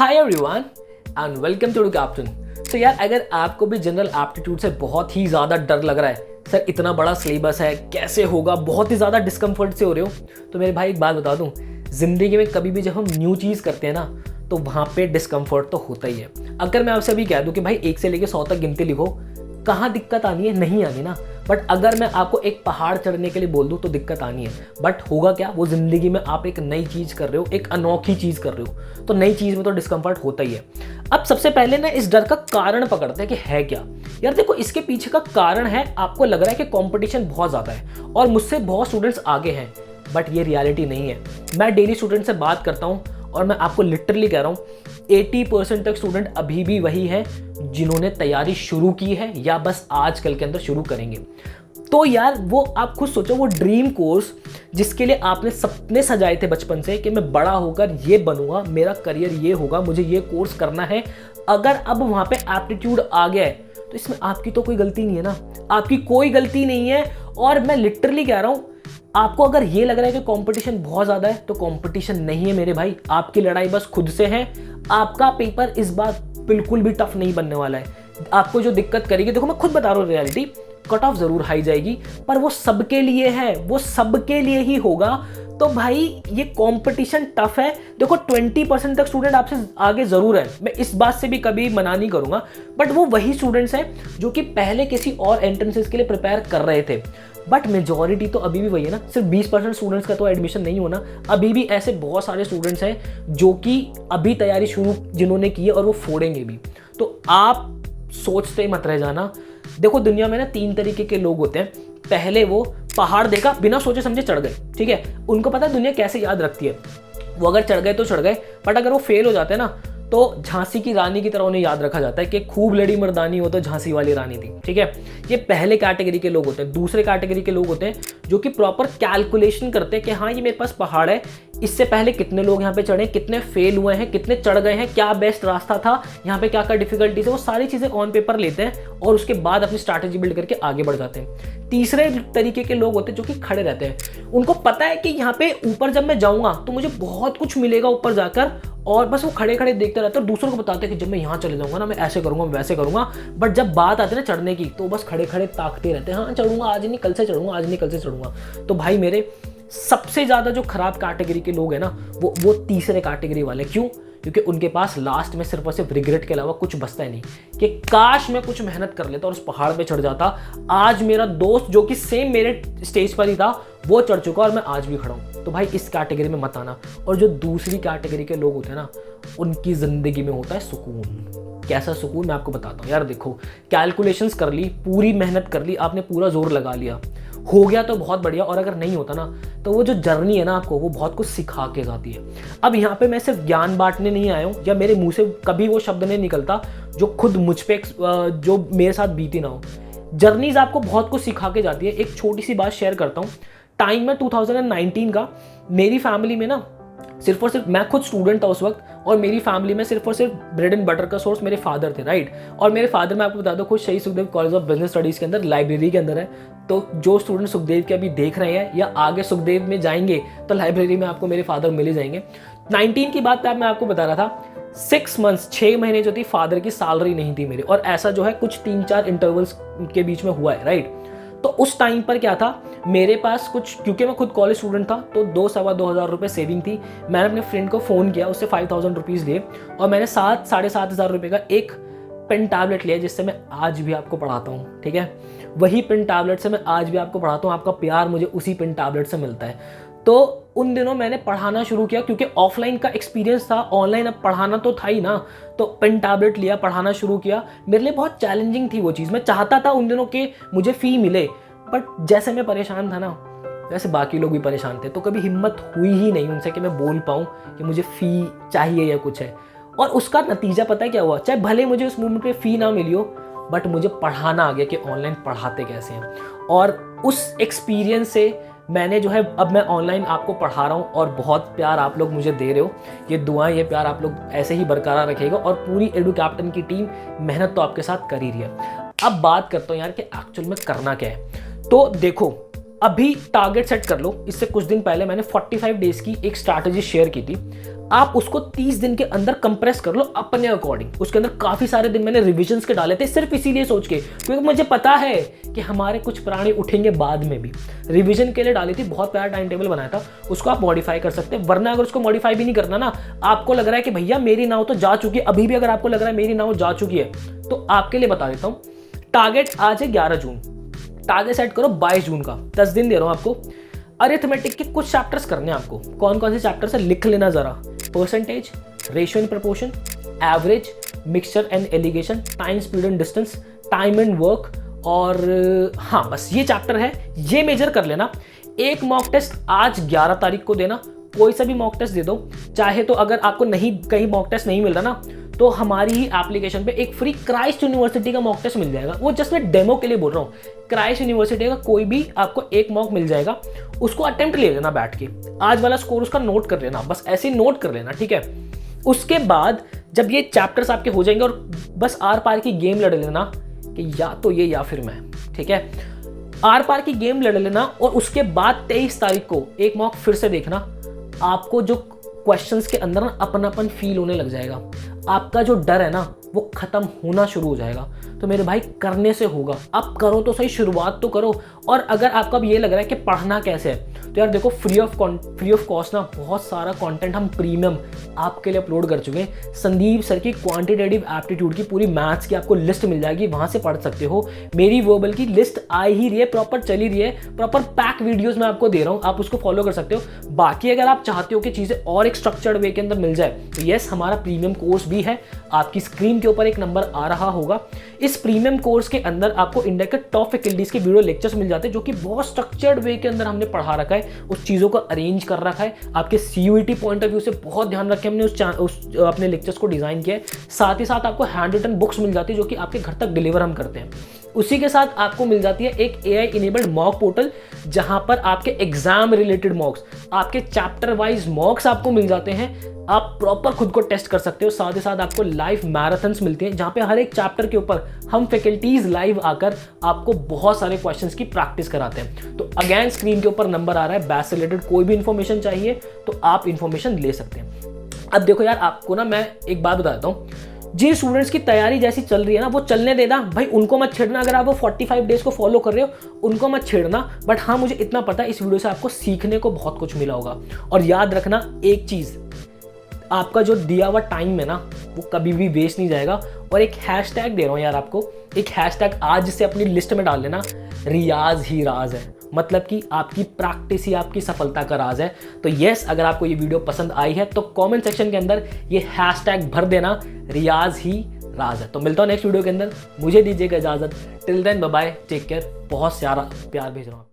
Hi everyone and welcome to captain. तो यार अगर आपको भी जनरल एप्टीट्यूड से बहुत ही ज़्यादा डर लग रहा है, सर इतना बड़ा सिलेबस है कैसे होगा, बहुत ही ज़्यादा डिस्कम्फर्ट से हो रहे हो, तो मेरे भाई एक बात बता दूं, ज़िंदगी में कभी भी जब हम न्यू चीज़ करते हैं ना तो वहाँ पे डिस्कम्फर्ट तो होता ही है। अगर मैं आपसे अभी कह दूं कि भाई 1 से लेकर 100 तक गिनती लिखो, कहाँ दिक्कत आनी है? नहीं आनी ना। बट अगर मैं आपको एक पहाड़ चढ़ने के लिए बोल दूं तो दिक्कत आनी है। बट होगा क्या, वो ज़िंदगी में आप एक नई चीज़ कर रहे हो, एक अनोखी चीज़ कर रहे हो, तो नई चीज़ में तो डिस्कम्फर्ट होता ही है। अब सबसे पहले ना इस डर का कारण पकड़ते हैं कि है क्या। यार देखो, इसके पीछे का कारण है, आपको लग रहा है कि कंपटीशन बहुत ज़्यादा है और मुझसे बहुत स्टूडेंट्स आगे हैं, बट ये रियलिटी नहीं है। मैं डेली स्टूडेंट से बात करता हूँ और मैं आपको लिटरली कह रहा हूँ 80% तक स्टूडेंट अभी भी वही है जिन्होंने तैयारी शुरू की है या बस आजकल के अंदर शुरू करेंगे। तो यार वो आप खुद सोचो, वो ड्रीम कोर्स जिसके लिए आपने सपने सजाए थे बचपन से कि मैं बड़ा होकर ये बनूंगा, मेरा करियर ये होगा, मुझे ये कोर्स करना है, अगर अब वहाँ पे एप्टीट्यूड आ गया है तो इसमें आपकी तो कोई गलती नहीं है ना, आपकी कोई गलती नहीं है। और मैं लिटरली कह रहा हूँ, आपको अगर ये लग रहा है कि कंपटीशन बहुत ज़्यादा है तो कंपटीशन नहीं है मेरे भाई, आपकी लड़ाई बस खुद से है। आपका पेपर इस बार बिल्कुल भी टफ नहीं बनने वाला है। आपको जो दिक्कत करेगी, देखो मैं खुद बता रहा हूँ रियलिटी, कट ऑफ ज़रूर हाई जाएगी, पर वो सबके लिए है, वो सबके लिए ही होगा। तो भाई ये कंपटीशन टफ है। देखो 20% तक स्टूडेंट आपसे आगे ज़रूर है, मैं इस बात से भी कभी मना नहीं करूँगा, बट वो वही स्टूडेंट्स हैं जो कि पहले किसी और एंट्रेंसेस के लिए प्रिपेयर कर रहे थे। बट मेजॉरिटी तो अभी भी वही है ना, सिर्फ 20% स्टूडेंट्स का तो एडमिशन नहीं होना, अभी भी ऐसे बहुत सारे स्टूडेंट्स हैं जो कि अभी तैयारी शुरू जिन्होंने की है और वो फोड़ेंगे भी। तो आप सोचते मत रह जाना। देखो दुनिया में ना 3 तरीके के लोग होते हैं। पहले वो पहाड़ देखा बिना सोचे समझे चढ़ गए, ठीक है, उनको पता है दुनिया कैसे याद रखती है, वो अगर चढ़ गए तो चढ़ गए, बट अगर वो फेल हो जाते हैं ना तो झांसी की रानी की तरह उन्हें याद रखा जाता है कि खूब लड़ी मर्दानी हो तो झांसी वाली रानी थी, ठीक है। ये पहले कैटेगरी के लोग होते हैं। दूसरे कैटेगरी के लोग होते हैं जो कि प्रॉपर कैलकुलेशन करते हैं कि हाँ ये मेरे पास पहाड़ है, इससे पहले कितने लोग यहाँ पे चढ़े, कितने फेल हुए हैं, कितने चढ़ गए हैं, क्या बेस्ट रास्ता था, यहाँ पे क्या क्या डिफिकल्टीज है, वो सारी चीज़ें ऑन पेपर लेते हैं और उसके बाद अपनी स्ट्रैटेजी बिल्ड करके आगे बढ़ जाते हैं। तीसरे तरीके के लोग होते हैं जो कि खड़े रहते हैं, उनको पता है कि यहाँ पे ऊपर जब मैं जाऊँगा तो मुझे बहुत कुछ मिलेगा ऊपर जाकर, और बस वो खड़े खड़े देखते रहते हैं और दूसरों को बताते हैं कि जब मैं यहाँ चले जाऊँगा ना मैं ऐसे करूँगा, मैं वैसे करूँगा। बट जब बात आती है ना चढ़ने की तो बस खड़े खड़े ताकते रहते हैं, हाँ चढ़ूँगा आज नहीं कल से चढ़ूँगा, आज नहीं कल से चढ़ूँगा। तो भाई मेरे सबसे ज़्यादा जो खराब कैटेगरी के लोग हैं ना वो तीसरे कैटेगरी वाले। क्यों? क्योंकि उनके पास लास्ट में सिर्फ और सिर्फ रिग्रेट के अलावा कुछ बचता ही नहीं कि काश मैं कुछ मेहनत कर लेता और उस पहाड़ पे चढ़ जाता। आज मेरा दोस्त जो कि सेम मेरे स्टेज पर ही था वो चढ़ चुका और मैं आज भी खड़ा हूँ। तो भाई इस कैटेगरी में मत आना। और जो दूसरी कैटेगरी के लोग होते हैं ना, उनकी ज़िंदगी में होता है सुकून। कैसा सुकून मैं आपको बताता हूँ। यार देखो, कैलकुलेशंस कर ली, पूरी मेहनत कर ली, आपने पूरा जोर लगा लिया, हो गया तो बहुत बढ़िया, और अगर नहीं होता ना तो वो जो जर्नी है ना आपको वो बहुत कुछ सिखा के जाती है। अब यहाँ पे मैं सिर्फ ज्ञान बांटने नहीं आया हूँ, या मेरे मुंह से कभी वो शब्द नहीं निकलता जो खुद मुझ पे जो मेरे साथ बीती ना हो। जर्नीज आपको बहुत कुछ सिखा के जाती है। एक छोटी सी बात शेयर करता हूँ। टाइम में 2019 का, मेरी फैमिली में ना सिर्फ और सिर्फ मैं खुद स्टूडेंट था उस वक्त, और मेरी फैमिली में सिर्फ और सिर्फ ब्रेड एंड बटर का सोर्स मेरे फादर थे, राइट। और मेरे फादर, मैं आपको बता दूं, खुद शहीद Sukhdev college of business studies के अंदर लाइब्रेरी के अंदर है। तो जो स्टूडेंट सुखदेव के अभी देख रहे हैं या आगे सुखदेव में जाएंगे तो लाइब्रेरी में आपको मेरे फादर मिल ही जाएंगे। 19 की बात मैं आपको बता रहा था, 6 मंथ्स 6 महीने जो थी फादर की सैलरी नहीं थी मेरी, और ऐसा जो है कुछ 3-4 इंटरवल्स के बीच में हुआ है, राइट। तो उस टाइम पर क्या था, मेरे पास कुछ, क्योंकि मैं खुद कॉलेज स्टूडेंट था तो 2-2.5 हज़ार रुपये सेविंग थी। मैंने अपने फ्रेंड को फ़ोन किया, उससे 5000 रुपीज़ लिए, और मैंने 7-7.5 हज़ार रुपये का एक पेन टैबलेट लिया जिससे मैं आज भी आपको पढ़ाता हूँ, ठीक है। वही पेन टैबलेट से मैं आज भी आपको पढ़ाता हूँ, आपका प्यार मुझे उसी पेन टैबलेट से मिलता है। तो उन दिनों मैंने पढ़ाना शुरू किया क्योंकि ऑफलाइन का एक्सपीरियंस था, ऑनलाइन अब पढ़ाना तो था ही ना। तो पेन टैबलेट लिया, पढ़ाना शुरू किया। मेरे लिए बहुत चैलेंजिंग थी वो चीज़। मैं चाहता था उन दिनों के मुझे फ़ी मिले, बट जैसे मैं परेशान था ना वैसे बाकी लोग भी परेशान थे, तो कभी हिम्मत हुई ही नहीं उनसे कि मैं बोल पाऊँ कि मुझे फ़ी चाहिए या कुछ है। और उसका नतीजा पता है क्या हुआ? चाहे भले मुझे उस मोमेंट पे फ़ी ना मिली हो, बट मुझे पढ़ाना आ गया कि ऑनलाइन पढ़ाते कैसे हैं। और उस एक्सपीरियंस से मैंने जो है, अब मैं ऑनलाइन आपको पढ़ा रहा हूँ और बहुत प्यार आप लोग मुझे दे रहे हो। ये दुआएं, ये प्यार आप लोग ऐसे ही बरकरार रखेगा, और पूरी एडू कैप्टन की टीम मेहनत तो आपके साथ कर ही रही है। अब बात करता हूँ यार कि एक्चुअल में करना क्या है। तो देखो, अभी टारगेट सेट कर लो। इससे कुछ दिन पहले मैंने 45 डेज की एक स्ट्रैटेजी शेयर की थी, आप उसको 30 दिन के अंदर कंप्रेस कर लो अपने अकॉर्डिंग। उसके अंदर काफी सारे दिन मैंने रिविजन्स के डाले थे, सिर्फ इसीलिए सोच के, क्योंकि मुझे पता है कि हमारे कुछ प्राणी उठेंगे बाद में भी। रिवीजन के लिए डाली थी, बहुत प्यारा टाइम टेबल बनाया था, उसको आप मॉडिफाई कर सकते हैं। वरना अगर उसको मॉडिफाई भी नहीं करना ना, आपको लग रहा है कि भैया मेरी नाव तो जा चुकी है, अभी भी अगर आपको लग रहा है मेरी नाव जा चुकी है, तो आपके लिए बता देता हूँ, टारगेट आज है 11 जून, टारगेट सेट करो 22 जून का, 10 दिन दे रहा हूँ आपको। अरिथमेटिक के कुछ चैप्टर्स करने हैं आपको। कौन कौन से चैप्टर्स है लिख लेना जरा। Percentage, ratio and proportion, average, mixture and allegation, time, speed and distance, time and work, और हाँ बस ये चैप्टर है, ये मेजर कर लेना। एक मॉक टेस्ट आज 11 तारीख को देना, कोई सा भी मॉक टेस्ट दे दो। चाहे तो अगर आपको नहीं कहीं मॉक टेस्ट नहीं मिल रहा ना, तो हमारी ही एप्लीकेशन पे एक फ्री क्राइस्ट यूनिवर्सिटी का मॉक टेस्ट मिल जाएगा। वो जस्ट मैं डेमो के लिए बोल रहा हूँ। क्राइस्ट यूनिवर्सिटी का कोई भी आपको एक मॉक मिल जाएगा, उसको अटेम्प्ट ले लेना बैठ के, आज वाला स्कोर उसका नोट कर लेना, बस ऐसे नोट कर लेना, ठीक है। उसके बाद जब ये चैप्टर्स आपके हो जाएंगे, और बस आर पार की गेम लड़ लेना कि या तो ये या फिर मैं, ठीक है। आर पार की गेम लड़ लेना, और उसके बाद 23 तारीख को एक मॉक फिर से देखना। आपको जो क्वेश्चंस के अंदर ना अपनापन फील होने लग जाएगा, आपका जो डर है ना वो खत्म होना शुरू हो जाएगा। तो मेरे भाई करने से होगा, अब करो तो सही, शुरुआत तो करो। और अगर आपको अब ये लग रहा है कि पढ़ना कैसे है, तो यार देखो फ्री ऑफ कॉस्ट ना बहुत सारा कंटेंट हम प्रीमियम आपके लिए अपलोड कर चुके हैं। संदीप सर की क्वांटिटेटिव एप्टीट्यूड की पूरी मैथ्स की आपको लिस्ट मिल जाएगी, वहां से पढ़ सकते हो। मेरी वर्बल की लिस्ट आ ही रही है, प्रॉपर चली रही है, प्रॉपर पैक वीडियोस मैं आपको दे रहा हूँ, आप उसको फॉलो कर सकते हो। बाकी अगर आप चाहते हो कि चीजें और एक स्ट्रक्चर्ड वे के अंदर मिल जाए, तो यस हमारा प्रीमियम कोर्स भी है। आपकी स्क्रीन के ऊपर एक नंबर आ रहा होगा। इस प्रीमियम कोर्स के अंदर आपको इंडिया के टॉप फैकल्टीज के वीडियो लेक्चर्स मिल जाते हैं, जो कि बहुत स्ट्रक्चर्ड वे के अंदर हमने पढ़ा रखा है, उस चीज़ों को अरेंज कर रखा है। आपके CUET पॉइंट ऑफ व्यू से बहुत ध्यान रखे हमने उस अपने लेक्चर्स को डिजाइन किया है। साथ ही साथ आपको हैंड रिटन बुक्स मिल जाती है, जो कि आपके घर तक डिलीवर हम करते हैं। उसी के साथ आपको मिल जाती है एक AI इनेबल्ड मॉक पोर्टल, जहां पर आपके एग्जाम रिलेटेड मॉक्स, आपके चैप्टर वाइज मॉक्स आपको मिल जाते हैं। आप प्रॉपर खुद को टेस्ट कर सकते हो। साथ ही साथ आपको लाइव मैराथन्स मिलती हैं, जहां पे हर एक चैप्टर के ऊपर हम फैकल्टीज लाइव आकर आपको बहुत सारे क्वेश्चंस की प्रैक्टिस कराते हैं। तो अगेन स्क्रीन के ऊपर नंबर आ रहा है, बैच से रिलेटेड कोई भी इंफॉर्मेशन चाहिए तो आप इंफॉर्मेशन ले सकते हैं। अब देखो यार, आपको ना मैं एक बात बता देता हूँ, जिन स्टूडेंट्स की तैयारी जैसी चल रही है ना, वो चलने देना भाई, उनको मत छेड़ना। अगर आप वो 45 डेज को फॉलो कर रहे हो, उनको मत छेड़ना। बट हाँ, मुझे इतना पता है इस वीडियो से आपको सीखने को बहुत कुछ मिला होगा। और याद रखना एक चीज़, आपका जो दिया हुआ टाइम है ना, वो कभी भी वेस्ट नहीं जाएगा। और एक हैशटैग दे रहा हूँ यार आपको, एक हैशटैग आज से अपनी लिस्ट में डाल लेना, रियाज ही राज है। मतलब कि आपकी प्रैक्टिस ही आपकी सफलता का राज है। तो यस, अगर आपको ये वीडियो पसंद आई है तो कमेंट सेक्शन के अंदर ये हैशटैग भर देना, रियाज ही राज है। तो मिलता हूँ नेक्स्ट वीडियो के अंदर, मुझे दीजिएगा इजाजत। Till then bye bye, take care, बहुत सारा प्यार भेज रहा हूँ।